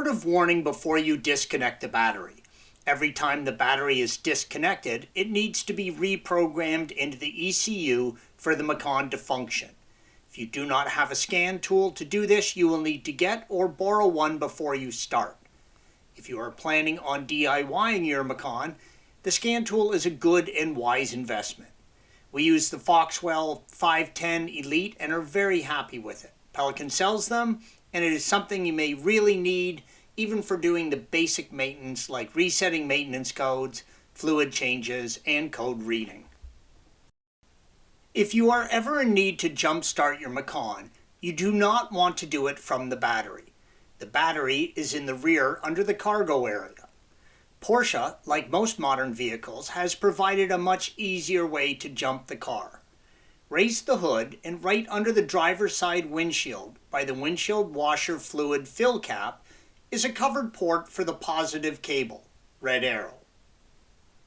of warning before you disconnect the battery. Every time the battery is disconnected, it needs to be reprogrammed into the ECU for the Macan to function. If you do not have a scan tool to do this, you will need to get or borrow one before you start. If you are planning on DIYing your Macan, the scan tool is a good and wise investment. We use the Foxwell 510 Elite and are very happy with it. Pelican sells them, and it is something you may really need even for doing the basic maintenance like resetting maintenance codes, fluid changes, and code reading. If you are ever in need to jumpstart your Macan, you do not want to do it from the battery. The battery is in the rear under the cargo area. Porsche, like most modern vehicles, has provided a much easier way to jump the car. Raise the hood, and right under the driver's side windshield by the windshield washer fluid fill cap is a covered port for the positive cable, red arrow.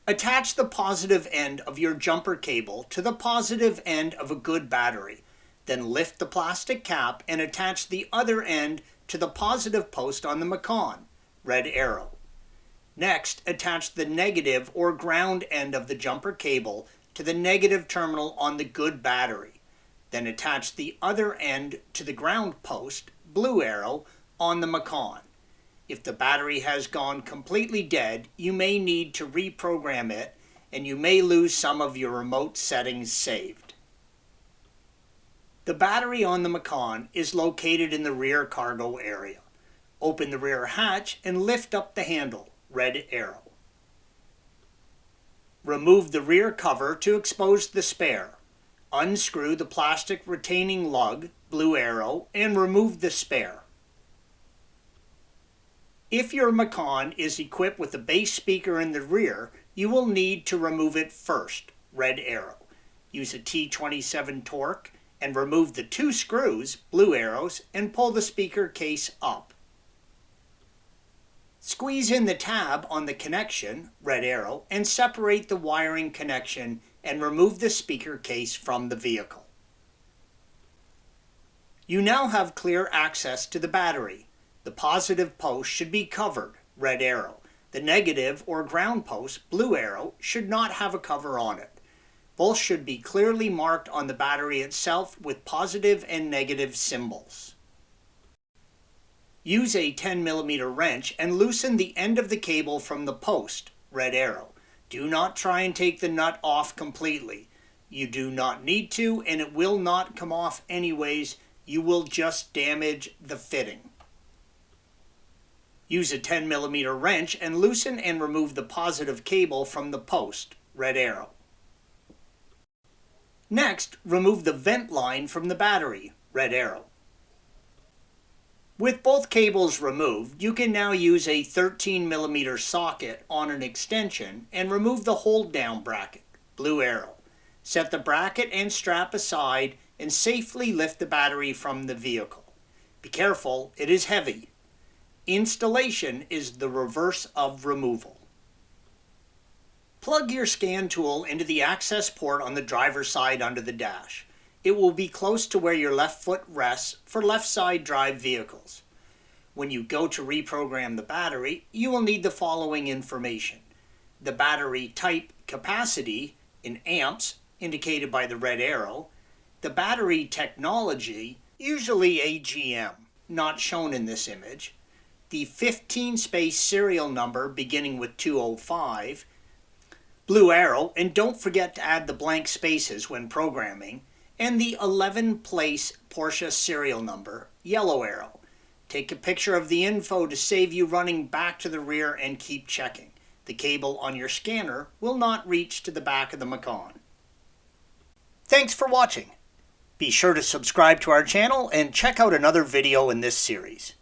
Attach the positive end of your jumper cable to the positive end of a good battery, then lift the plastic cap and attach the other end to the positive post on the Macan, red arrow. Next, attach the negative or ground end of the jumper cable to the negative terminal on the good battery. Then attach the other end to the ground post, blue arrow, on the Macan. If the battery has gone completely dead, you may need to reprogram it, and you may lose some of your remote settings saved. The battery on the Macan is located in the rear cargo area. Open the rear hatch and lift up the handle, red arrow. Remove the rear cover to expose the spare. Unscrew the plastic retaining lug, blue arrow, and remove the spare. If your Macan is equipped with a bass speaker in the rear, you will need to remove it first, red arrow. Use a T27 torque and remove the 2 screws, blue arrows, and pull the speaker case up. Squeeze in the tab on the connection, red arrow, and separate the wiring connection and remove the speaker case from the vehicle. You now have clear access to the battery. The positive post should be covered, red arrow. The negative or ground post, blue arrow, should not have a cover on it. Both should be clearly marked on the battery itself with positive and negative symbols. Use a 10mm wrench and loosen the end of the cable from the post, red arrow. Do not try and take the nut off completely. You do not need to, and it will not come off anyways. You will just damage the fitting. Use a 10mm wrench and loosen and remove the positive cable from the post, red arrow. Next, remove the vent line from the battery, red arrow. With both cables removed, you can now use a 13mm socket on an extension and remove the hold-down bracket, blue arrow. Set the bracket and strap aside and safely lift the battery from the vehicle. Be careful, it is heavy. Installation is the reverse of removal. Plug your scan tool into the access port on the driver's side under the dash. It will be close to where your left foot rests for left side drive vehicles. When you go to reprogram the battery, you will need the following information. The battery type capacity in amps, indicated by the red arrow. The battery technology, usually AGM, not shown in this image. The 15-space serial number beginning with 205. Blue arrow, and don't forget to add the blank spaces when programming. And the 11-place Porsche serial number, yellow arrow. Take a picture of the info to save you running back to the rear and keep checking. The cable on your scanner will not reach to the back of the Macan. Thanks for watching. Be sure to subscribe to our channel and check out another video in this series.